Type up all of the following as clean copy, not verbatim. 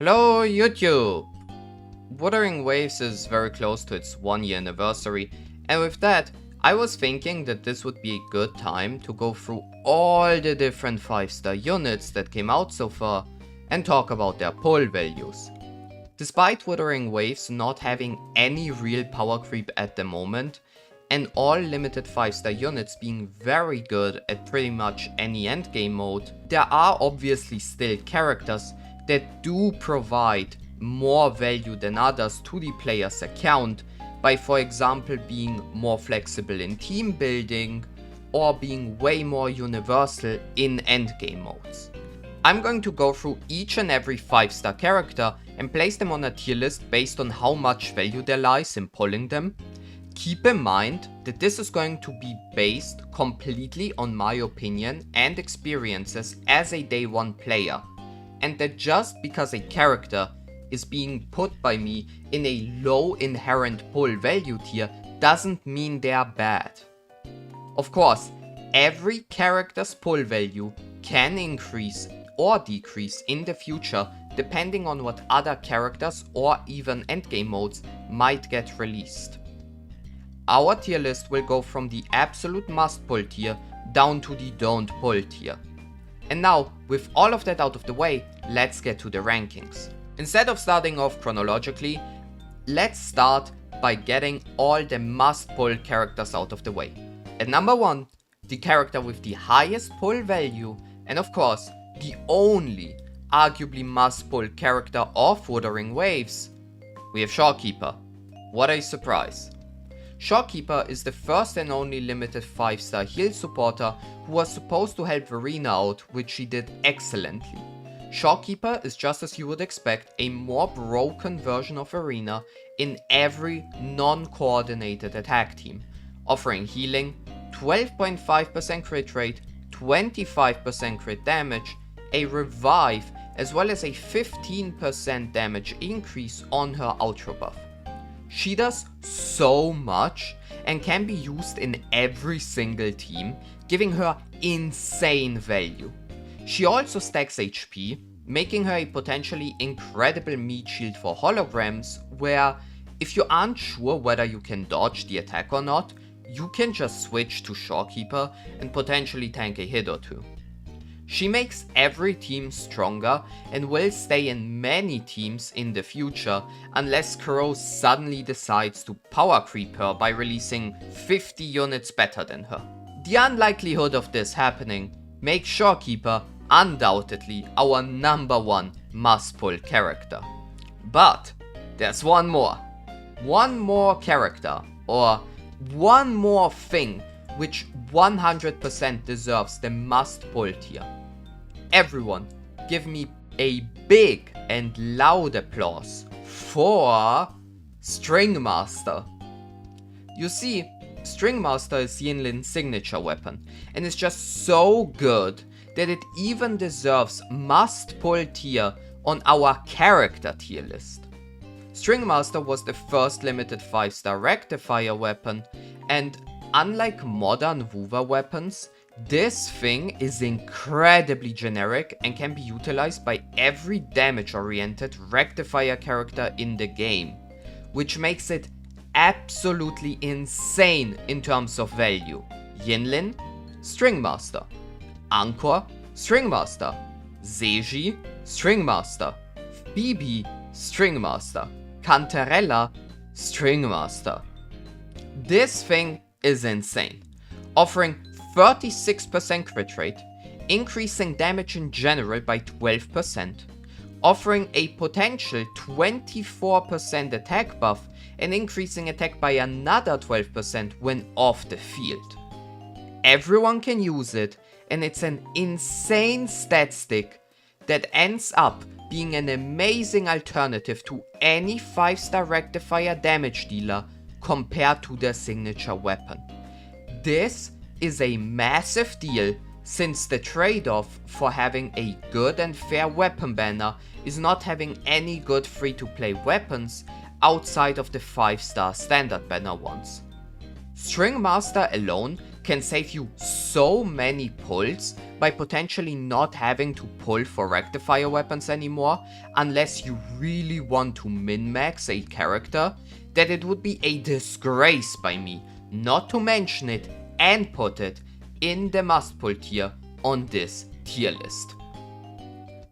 Hello YouTube! Wuthering Waves is very close to its 1 year anniversary, and with that, I was thinking that this would be a good time to go through all the different 5-star units that came out so far and talk about their pull values. Despite Wuthering Waves not having any real power creep at the moment, and all limited 5-star units being very good at pretty much any endgame mode, there are obviously still characters that do provide more value than others to the player's account by, for example, being more flexible in team building or being way more universal in endgame modes. I'm going to go through each and every 5-star character and place them on a tier list based on how much value there lies in pulling them. Keep in mind that this is going to be based completely on my opinion and experiences as a day 1 player, and that just because a character is being put by me in a low inherent pull value tier doesn't mean they are bad. Of course, every character's pull value can increase or decrease in the future depending on what other characters or even endgame modes might get released. Our tier list will go from the absolute must pull tier down to the don't pull tier. And now, with all of that out of the way, let's get to the rankings. Instead of starting off chronologically, let's start by getting all the must-pull characters out of the way. At number 1, the character with the highest pull value, and of course, the only arguably must-pull character of Wuthering Waves, we have Shorekeeper. What a surprise. Shorekeeper is the first and only limited 5-star heal supporter who was supposed to help Verena out, which she did excellently. Shorekeeper is, just as you would expect, a more broken version of Verena in every non-coordinated attack team, offering healing, 12.5% crit rate, 25% crit damage, a revive, as well as a 15% damage increase on her outro buff. She does so much and can be used in every single team, giving her insane value. She also stacks HP, making her a potentially incredible meat shield for holograms, where if you aren't sure whether you can dodge the attack or not, you can just switch to Shorekeeper and potentially tank a hit or two. She makes every team stronger and will stay in many teams in the future unless Kuro suddenly decides to power creep her by releasing 50 units better than her. The unlikelihood of this happening makes Shorekeeper undoubtedly our number 1 must-pull character. But there's one more. One more character, or one more thing which 100% deserves the must-pull tier. Everyone, give me a big and loud applause for Stringmaster. You see, Stringmaster is Yinlin's signature weapon, and is just so good that it even deserves must-pull tier on our character tier list. Stringmaster was the first limited 5-star rectifier weapon, and unlike modern Wuva weapons, this thing is incredibly generic and can be utilized by every damage-oriented rectifier character in the game, which makes it absolutely insane in terms of value. Yinlin, Stringmaster. Anchor, Stringmaster. Zhezhi, Stringmaster. Phoebe, Stringmaster. Cantarella, Stringmaster. This thing is insane, offering 36% crit rate, increasing damage in general by 12%, offering a potential 24% attack buff and increasing attack by another 12% when off the field. Everyone can use it, and it's an insane stat stick that ends up being an amazing alternative to any 5-star rectifier damage dealer compared to their signature weapon. This is a massive deal, since the trade-off for having a good and fair weapon banner is not having any good free-to-play weapons outside of the 5-star standard banner ones. Stringmaster alone can save you so many pulls by potentially not having to pull for rectifier weapons anymore unless you really want to min-max a character, that it would be a disgrace by me not to mention it and put it in the must-pull tier on this tier list.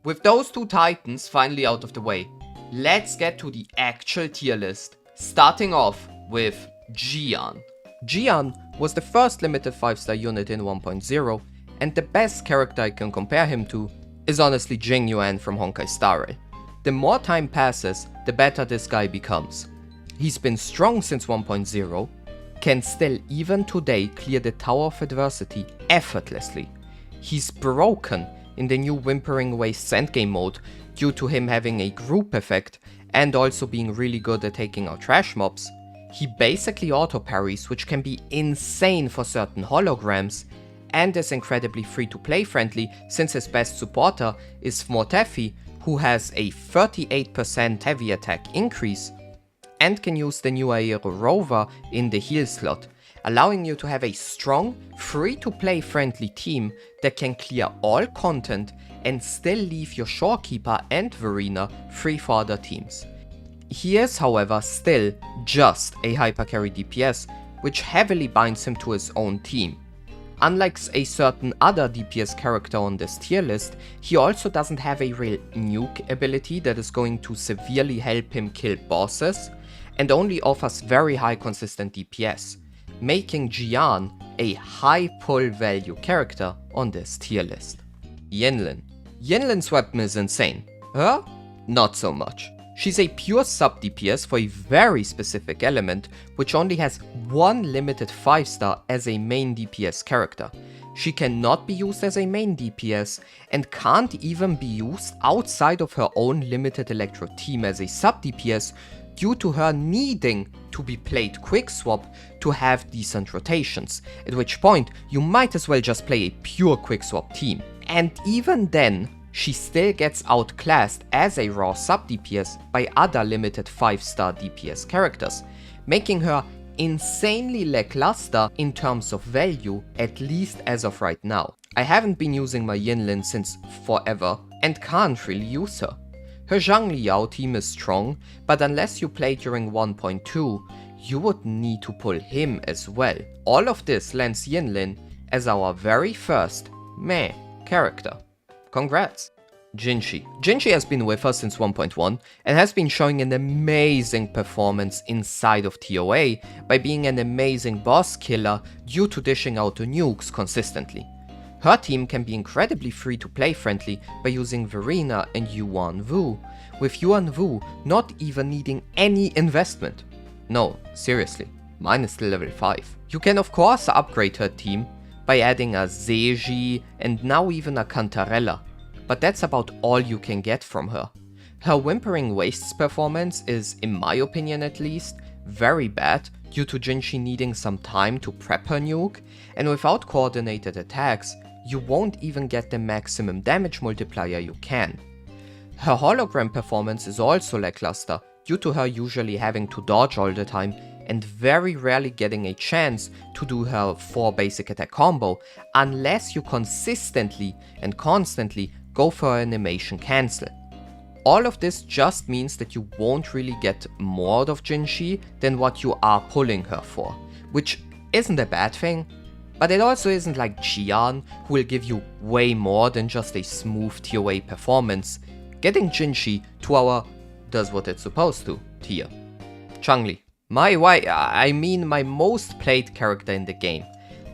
With those two titans finally out of the way, let's get to the actual tier list, starting off with Jiyan. Jiyan was the first limited 5-star unit in 1.0, and the best character I can compare him to is honestly Jiyan from Honkai Star Rail. The more time passes, the better this guy becomes. He's been strong since 1.0, can still even today clear the Tower of Adversity effortlessly. He's broken in the new Wuthering Waves endgame mode due to him having a group effect and also being really good at taking out trash mobs. He basically auto parries, which can be insane for certain holograms, and is incredibly free to play friendly since his best supporter is Tefi, who has a 38% heavy attack increase and can use the new Aero Rover in the heal slot, allowing you to have a strong, free-to-play friendly team that can clear all content and still leave your Shorekeeper and Verena free for other teams. He is, however, still just a hypercarry DPS, which heavily binds him to his own team. Unlike a certain other DPS character on this tier list, he also doesn't have a real nuke ability that is going to severely help him kill bosses, and only offers very high consistent DPS, making Jiyan a high pull value character on this tier list. Yinlin. Yinlin's weapon is insane. Her? Not so much. She's a pure sub DPS for a very specific element, which only has one limited 5-star as a main DPS character. She cannot be used as a main DPS and can't even be used outside of her own limited electro team as a sub DPS due to her needing to be played quick swap to have decent rotations, at which point you might as well just play a pure quick swap team. And even then, she still gets outclassed as a raw sub DPS by other limited 5-star DPS characters, making her insanely lackluster in terms of value, at least as of right now. I haven't been using my Yinlin since forever and can't really use her. Her Xiangli Yao team is strong, but unless you play during 1.2, you would need to pull him as well. All of this lands Yinlin as our very first meh character. Congrats! Jinhsi. Jinhsi has been with us since 1.1 and has been showing an amazing performance inside of TOA by being an amazing boss killer due to dishing out the nukes consistently. Her team can be incredibly free to play friendly by using Verena and Yuan Wu, with Yuan Wu not even needing any investment. No, seriously, mine is still level 5. You can of course upgrade her team by adding a Zhezhi and now even a Cantarella, but that's about all you can get from her. Her Wuthering Waves performance is, in my opinion at least, very bad due to Jinhsi needing some time to prep her nuke, and without coordinated attacks, you won't even get the maximum damage multiplier you can. Her hologram performance is also lackluster due to her usually having to dodge all the time and very rarely getting a chance to do her 4 basic attack combo unless you consistently and constantly go for her animation cancel. All of this just means that you won't really get more out of Jinhsi than what you are pulling her for, which isn't a bad thing, but it also isn't like Jiyan, who will give you way more than just a smooth TOA performance, getting Jinhsi to our does what it's supposed to tier. Changli. My most played character in the game.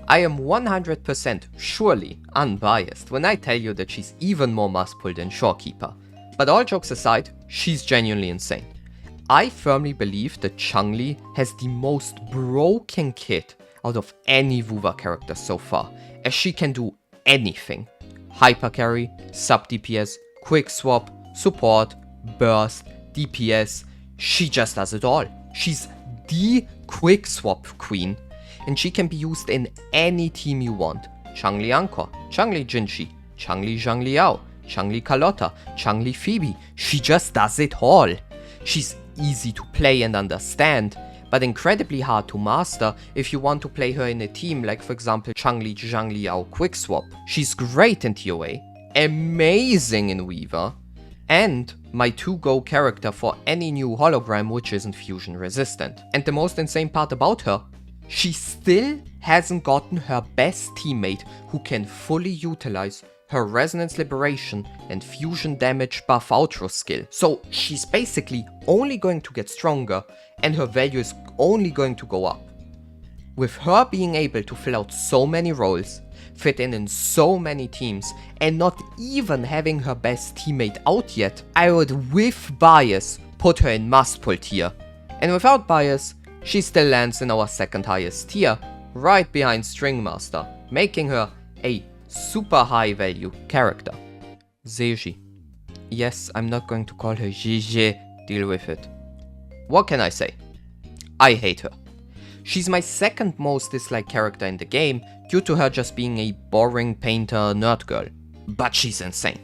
I am 100% surely unbiased when I tell you that she's even more must-pull than Shorekeeper. But all jokes aside, she's genuinely insane. I firmly believe that Changli has the most broken kit out of any Wuva character so far, as she can do anything. Hyper carry, sub DPS, quick swap, support, burst, DPS, she just does it all. She's the quick swap queen, and she can be used in any team you want. Changli Anchor, Changli Jinhsi, Changli Xiangli Yao, Changli Carlotta, Changli Phoebe, she just does it all. She's easy to play and understand, but incredibly hard to master if you want to play her in a team like for example Xiangli Yao Quick Swap. She's great in TOA, amazing in Weaver, and my to-go character for any new hologram which isn't fusion resistant. And the most insane part about her, she still hasn't gotten her best teammate who can fully utilize her Resonance Liberation and Fusion Damage buff outro skill. So she's basically only going to get stronger and her value is only going to go up. With her being able to fill out so many roles, fit in so many teams, and not even having her best teammate out yet, I would with bias put her in must pull tier. And without bias, she still lands in our second highest tier, right behind Stringmaster, making her a super high value character. Zhezhi. Yes, I'm not going to call her Zhezhi, deal with it. What can I say? I hate her. She's my second most disliked character in the game due to her just being a boring painter nerd girl. But she's insane.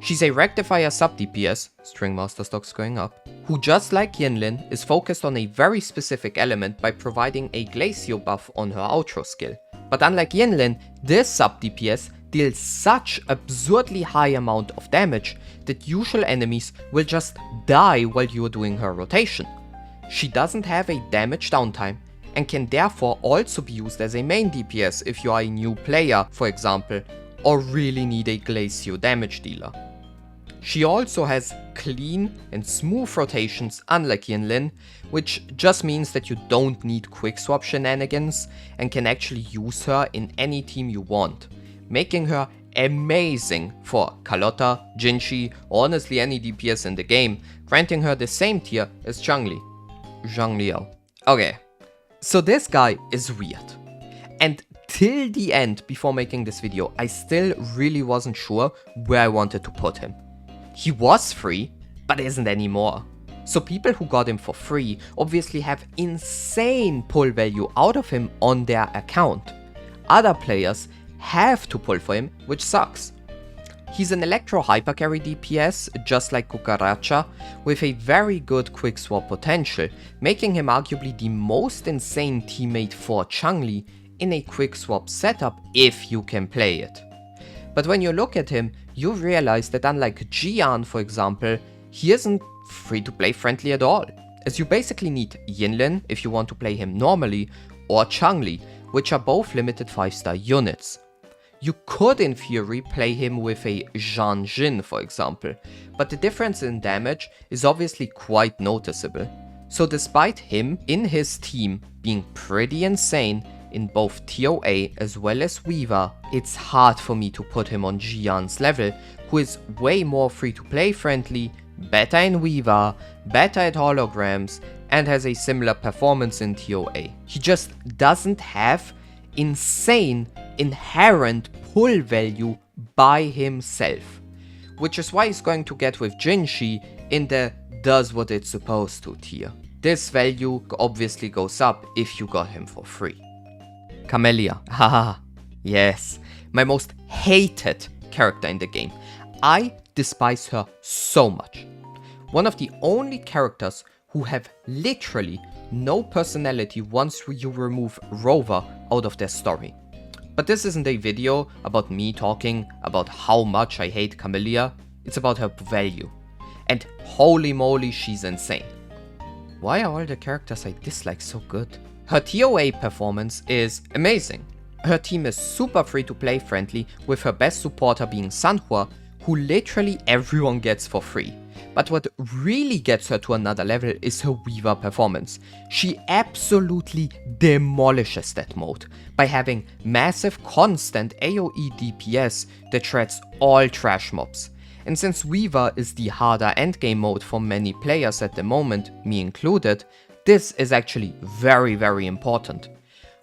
She's a rectifier sub DPS, Stringmaster stocks going up, who just like Yinlin is focused on a very specific element by providing a Glacio buff on her outro skill. But unlike Yinlin, this sub DPS deals such absurdly high amount of damage that usual enemies will just die while you are doing her rotation. She doesn't have a damage downtime and can therefore also be used as a main DPS if you are a new player, for example, or really need a Glacio damage dealer. She also has clean and smooth rotations unlike Yinlin, which just means that you don't need quick swap shenanigans and can actually use her in any team you want, making her amazing for Carlotta, Jinhsi, or honestly any DPS in the game, granting her the same tier as Xiangli Yao. Okay, so this guy is weird. And till the end before making this video, I still really wasn't sure where I wanted to put him. He was free, but isn't anymore. So people who got him for free obviously have insane pull value out of him on their account. Other players have to pull for him, which sucks. He's an electro hypercarry DPS, just like Roccia, with a very good quick swap potential, making him arguably the most insane teammate for Changli in a quick swap setup if you can play it. But when you look at him, you realize that unlike Jiyan, for example, he isn't free-to-play friendly at all, as you basically need Yinlin if you want to play him normally, or Changli, which are both limited 5-star units. You could in theory play him with a Jiyan, for example, but the difference in damage is obviously quite noticeable. So despite him in his team being pretty insane in both TOA as well as Weaver, it's hard for me to put him on Jiyan's level, who is way more free-to-play friendly, better in Weaver, better at holograms, and has a similar performance in TOA. He just doesn't have insane inherent pull value by himself, which is why he's going to get with Jinhsi in the does what it's supposed to tier. This value obviously goes up if you got him for free. Camellya, haha, yes, my most hated character in the game. I despise her so much. One of the only characters who have literally no personality once you remove Rover out of their story. But this isn't a video about me talking about how much I hate Camellya, it's about her value. And holy moly, she's insane. Why are all the characters I dislike so good? Her TOA performance is amazing. Her team is super free to play friendly, with her best supporter being Sanhua, who literally everyone gets for free. But what really gets her to another level is her Weaver performance. She absolutely demolishes that mode by having massive constant AoE DPS that shreds all trash mobs. And since Weaver is the harder endgame mode for many players at the moment, me included, this is actually very important.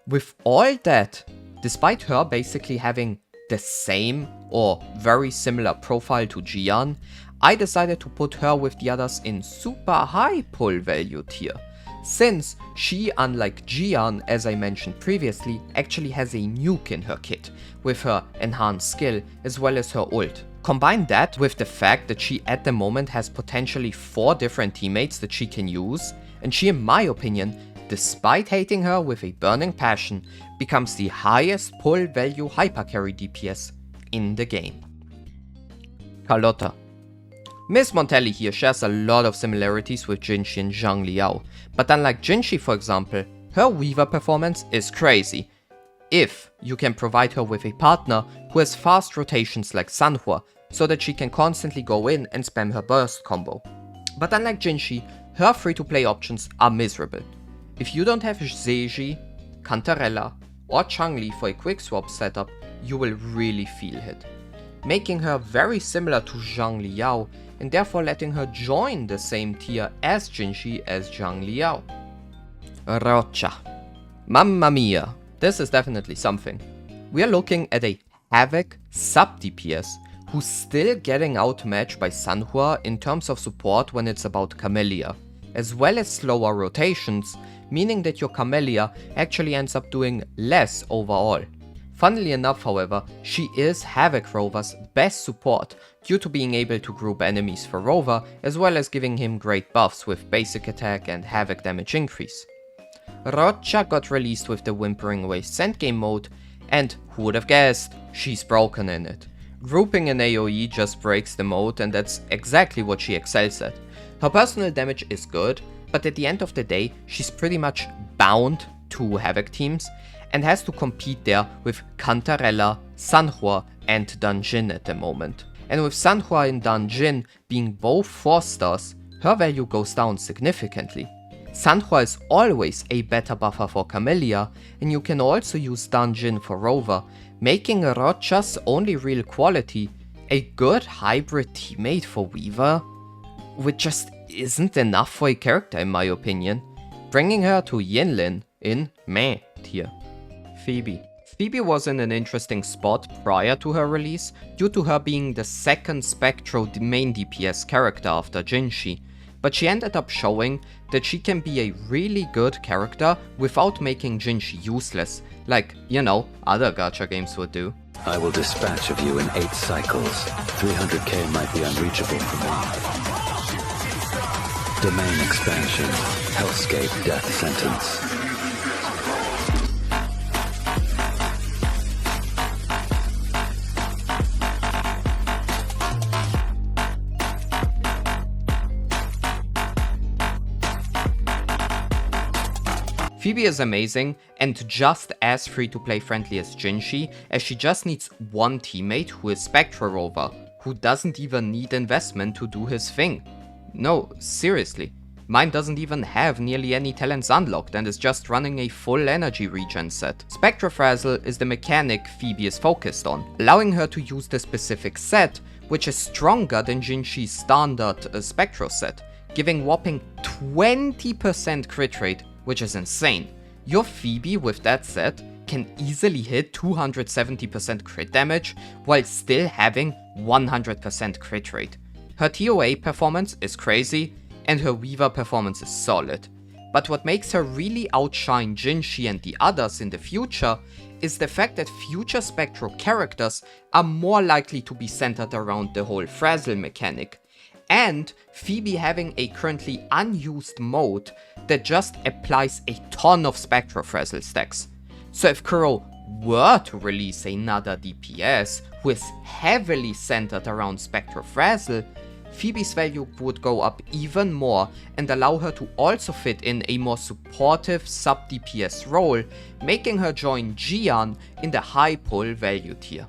With all that, despite her basically having the same or very similar profile to Jiyan, I decided to put her with the others in super high pull value tier, since she, unlike Jiyan, as I mentioned previously, actually has a nuke in her kit, with her enhanced skill as well as her ult. Combine that with the fact that she at the moment has potentially 4 different teammates that she can use, and she, in my opinion, despite hating her with a burning passion, becomes the highest pull value hypercarry DPS in the game. Carlotta. Miss Montelli here shares a lot of similarities with Jinhsi and Xiangli Yao, but unlike Jinhsi for example, her Weaver performance is crazy. If you can provide her with a partner who has fast rotations like Sanhua, so that she can constantly go in and spam her burst combo. But unlike Jinhsi, her free-to-play options are miserable. If you don't have Zhezhi, Cantarella or Changli for a quick swap setup, you will really feel hit, making her very similar to Xiangli Yao and therefore letting her join the same tier as Jinhsi as Xiangli Yao. Roccia. Mamma mia, this is definitely something. We are looking at a Havoc sub DPS who's still getting outmatched by Sanhua in terms of support when it's about Camellya, as well as slower rotations, meaning that your Camellya actually ends up doing less overall. Funnily enough, however, she is Havoc Rover's best support due to being able to group enemies for Rover, as well as giving him great buffs with basic attack and Havoc damage increase. Roccia got released with the Wuthering Waves endgame mode, and who would have guessed, she's broken in it. Grouping an AoE just breaks the mode, and that's exactly what she excels at. Her personal damage is good, but at the end of the day, she's pretty much bound to Havoc teams, and has to compete there with Cantarella, Sanhua and Danjin at the moment. And with Sanhua and Danjin being both 4 stars, her value goes down significantly. Sanhua is always a better buffer for Camellya, and you can also use Danjin for Rover, making Roccia's only real quality a good hybrid teammate for Weaver, which just isn't enough for a character in my opinion, bringing her to Yinlin in meh tier. Phoebe. Phoebe was in an interesting spot prior to her release, due to her being the second Spectro main DPS character after Jinhsi, but she ended up showing that she can be a really good character without making Jinhsi useless, like, you know, other gacha games would do. I will dispatch of you in 8 cycles. 300k might be unreachable for me. Domain expansion. Hellscape death sentence. Phoebe is amazing and just as free-to-play friendly as Jinhsi, as she just needs one teammate who is Spectra Rover, who doesn't even need investment to do his thing. No, seriously. Mine doesn't even have nearly any talents unlocked and is just running a full energy regen set. Spectra Frazzle is the mechanic Phoebe is focused on, allowing her to use the specific set, which is stronger than Jinhsi's standard Spectro set, giving whopping 20% crit rate, which is insane. Your Phoebe with that set can easily hit 270% crit damage while still having 100% crit rate. Her TOA performance is crazy and her Weaver performance is solid. But what makes her really outshine Jinhsi and the others in the future is the fact that future Spectro characters are more likely to be centered around the whole Frazzle mechanic, and Phoebe having a currently unused mode that just applies a ton of Spectro Frazzle stacks. So if Kuro were to release another DPS who is heavily centered around Spectro Frazzle, Phoebe's value would go up even more and allow her to also fit in a more supportive sub DPS role, making her join Jiyan in the high pull value tier.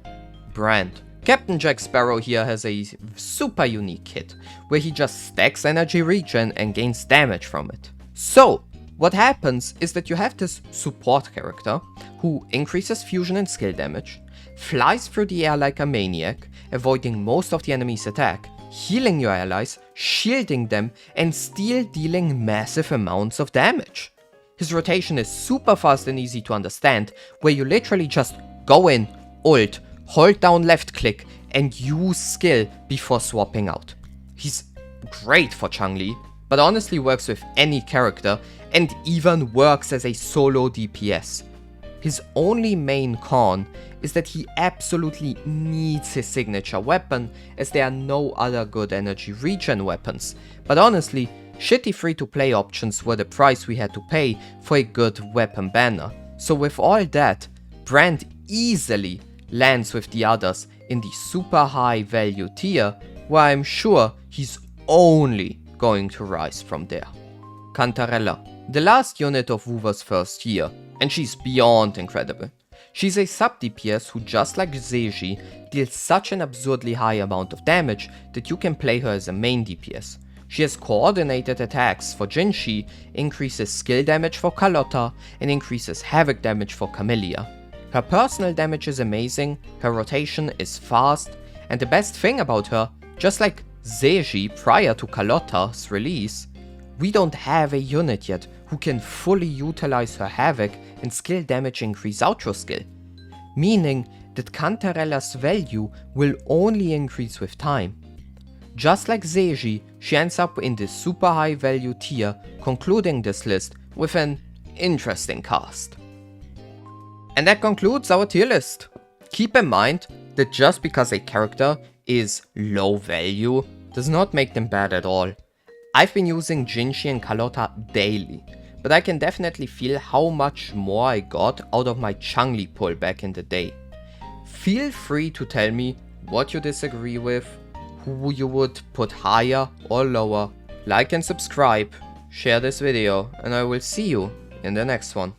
Brant. Captain Jack Sparrow here has a super unique kit, where he just stacks energy regen and gains damage from it. So, what happens is that you have this support character, who increases fusion and skill damage, flies through the air like a maniac, avoiding most of the enemy's attack, healing your allies, shielding them, and still dealing massive amounts of damage. His rotation is super fast and easy to understand, where you literally just go in, ult, hold down left click and use skill before swapping out. He's great for Changli, but honestly works with any character and even works as a solo DPS. His only main con is that he absolutely needs his signature weapon, as there are no other good energy regen weapons, but honestly, shitty free-to-play options were the price we had to pay for a good weapon banner. So with all that, Brant easily lands with the others in the super high value tier, where I'm sure he's only going to rise from there. Cantarella, the last unit of Wuver's first year, and she's beyond incredible. She's a sub DPS who, just like Zhezhi, deals such an absurdly high amount of damage that you can play her as a main DPS. She has coordinated attacks for Jinhsi, increases skill damage for Carlotta, and increases havoc damage for Camellya. Her personal damage is amazing, her rotation is fast, and the best thing about her, just like Zhezhi prior to Carlotta's release, we don't have a unit yet who can fully utilize her havoc and skill damage increase outro skill, meaning that Cantarella's value will only increase with time. Just like Zhezhi, she ends up in this super high value tier, concluding this list with an interesting cast. And that concludes our tier list. Keep in mind that just because a character is low value does not make them bad at all. I've been using Jinhsi and Carlotta daily, but I can definitely feel how much more I got out of my Changli pull back in the day. Feel free to tell me what you disagree with, who you would put higher or lower. Like and subscribe, share this video, and I will see you in the next one.